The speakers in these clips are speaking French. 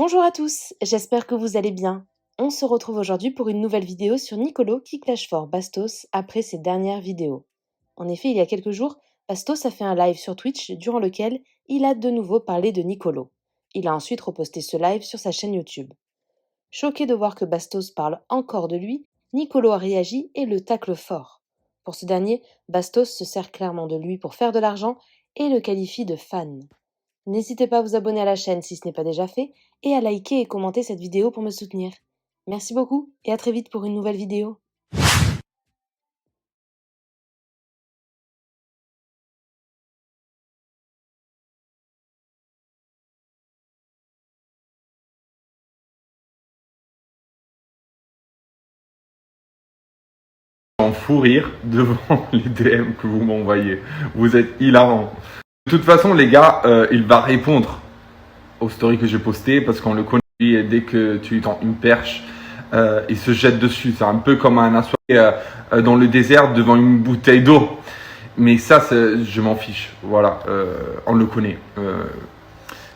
Bonjour à tous, j'espère que vous allez bien. On se retrouve aujourd'hui pour une nouvelle vidéo sur Nicolo qui clash fort Bastos après ses dernières vidéos. En effet, il y a quelques jours, Bastos a fait un live sur Twitch durant lequel il a de nouveau parlé de Nicolo. Il a ensuite reposté ce live sur sa chaîne YouTube. Choqué de voir que Bastos parle encore de lui, Nicolo a réagi et le tacle fort. Pour ce dernier, Bastos se sert clairement de lui pour faire de l'argent et le qualifie de fan. N'hésitez pas à vous abonner à la chaîne si ce n'est pas déjà fait et à liker et commenter cette vidéo pour me soutenir. Merci beaucoup et à très vite pour une nouvelle vidéo. En fou rire devant les DM que vous m'envoyez. Vous êtes hilarant. De toute façon, les gars, il va répondre aux stories que j'ai postées parce qu'on le connaît. Et dès que tu lui tends une perche, il se jette dessus. C'est un peu comme un assoiffé dans le désert devant une bouteille d'eau. Mais ça, je m'en fiche. Voilà, on le connaît.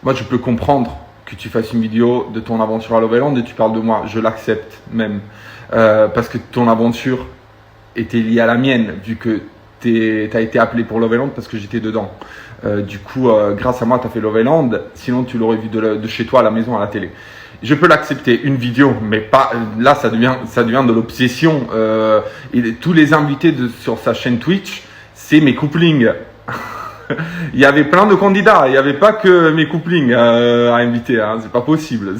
Moi, je peux comprendre que tu fasses une vidéo de ton aventure à Love Island et tu parles de moi. Je l'accepte même. Parce que ton aventure était liée à la mienne, vu que tu as été appelé pour Love Island parce que j'étais dedans. Du coup, grâce à moi, tu as fait Love Island. Sinon, tu l'aurais vu de chez toi à la maison, à la télé. Je peux l'accepter, une vidéo, mais pas. Là, ça devient de l'obsession. Tous les invités sur sa chaîne Twitch, c'est mes couplings. Il y avait plein de candidats. Il n'y avait pas que mes couplings à inviter. Hein. C'est pas possible.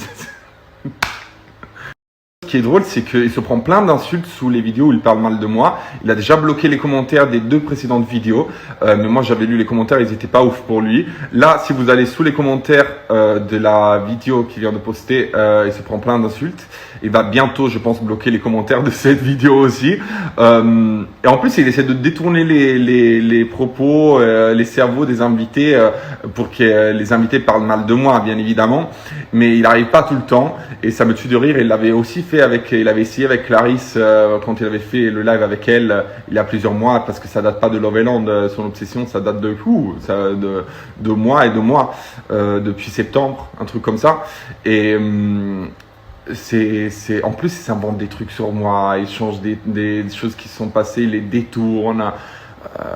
Ce qui est drôle, c'est qu'il se prend plein d'insultes sous les vidéos où il parle mal de moi. Il a déjà bloqué les commentaires des 2 précédentes vidéos. Mais moi, j'avais lu les commentaires, ils n'étaient pas ouf pour lui. Là, si vous allez sous les commentaires de la vidéo qu'il vient de poster, il se prend plein d'insultes. Il va bientôt, je pense, bloquer les commentaires de cette vidéo aussi. Et en plus, il essaie de détourner les propos, les cerveaux des invités pour que les invités parlent mal de moi, bien évidemment. Mais il n'arrive pas tout le temps. Et ça me tue de rire. Il l'avait aussi fait il avait essayé avec Clarisse quand il avait fait le live avec elle il y a plusieurs mois, parce que ça date pas de Love Island, son obsession, ça date de mois et de mois, depuis septembre, un truc comme ça. Et en plus, il s'invente des trucs sur moi, il change des choses qui se sont passées, il les détourne.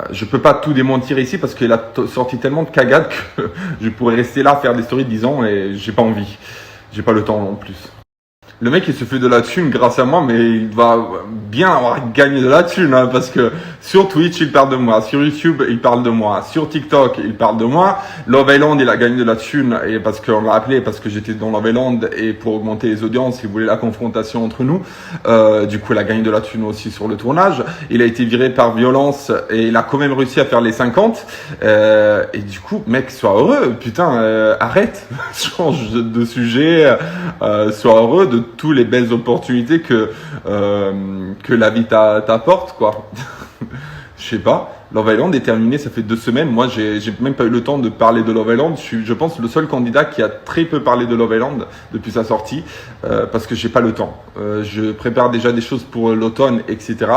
Je peux pas tout démentir ici parce qu'il a sorti tellement de cagades que je pourrais rester là faire des stories de 10 ans et j'ai pas envie. J'ai pas le temps en plus. Le mec, il se fait de la thune grâce à moi, mais il va bien avoir gagné de la thune, hein, parce que sur Twitch, il parle de moi. Sur YouTube, il parle de moi. Sur TikTok, il parle de moi. Love Island, il a gagné de la thune, et parce qu'on l'a appelé, parce que j'étais dans Love Island, et pour augmenter les audiences, il voulait la confrontation entre nous. Du coup, il a gagné de la thune aussi sur le tournage. Il a été viré par violence, et il a quand même réussi à faire les 50. Et du coup, mec, sois heureux. Putain, arrête. Change de sujet. Sois heureux de toutes les belles opportunités que la vie t'apporte, quoi. Je sais pas. Love Island est terminé, ça fait 2 semaines. Moi, j'ai même pas eu le temps de parler de Love Island. Je pense, le seul candidat qui a très peu parlé de Love Island depuis sa sortie, parce que j'ai pas le temps. Je prépare déjà des choses pour l'automne, etc.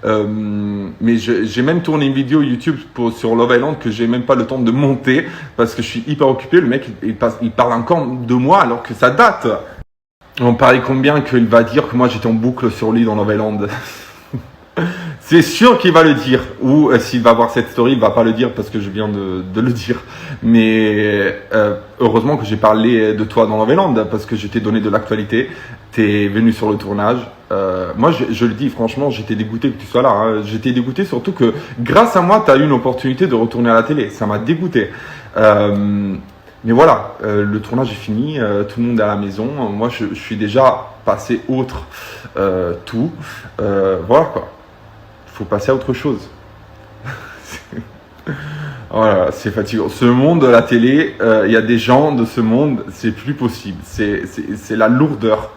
Mais j'ai même tourné une vidéo YouTube sur Love Island que j'ai même pas le temps de monter parce que je suis hyper occupé. Le mec, il parle encore de moi alors que ça date. On parie combien qu'il va dire que moi j'étais en boucle sur lui dans Love Island. C'est sûr qu'il va le dire. Ou s'il va voir cette story, il va pas le dire parce que je viens de le dire. Mais heureusement que j'ai parlé de toi dans Love Island parce que je t'ai donné de l'actualité. T'es venu sur le tournage. Moi, je le dis franchement, j'étais dégoûté que tu sois là. Hein. J'étais dégoûté surtout que grâce à moi, tu as eu une opportunité de retourner à la télé. Ça m'a dégoûté. Mais voilà, le tournage est fini, tout le monde est à la maison. Moi, je suis déjà passé outre tout. Voilà quoi. Il faut passer à autre chose. Voilà, c'est fatigant. Ce monde de la télé, il y a des gens de ce monde, c'est plus possible. C'est la lourdeur.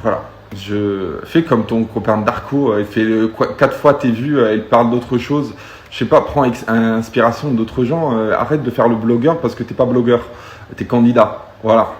Voilà. Je fais comme ton copain Darko, il fait 4 fois tes vues, il parle d'autre chose. Je sais pas, prends inspiration d'autres gens. Arrête de faire le blogueur parce que t'es pas blogueur, t'es candidat. Voilà.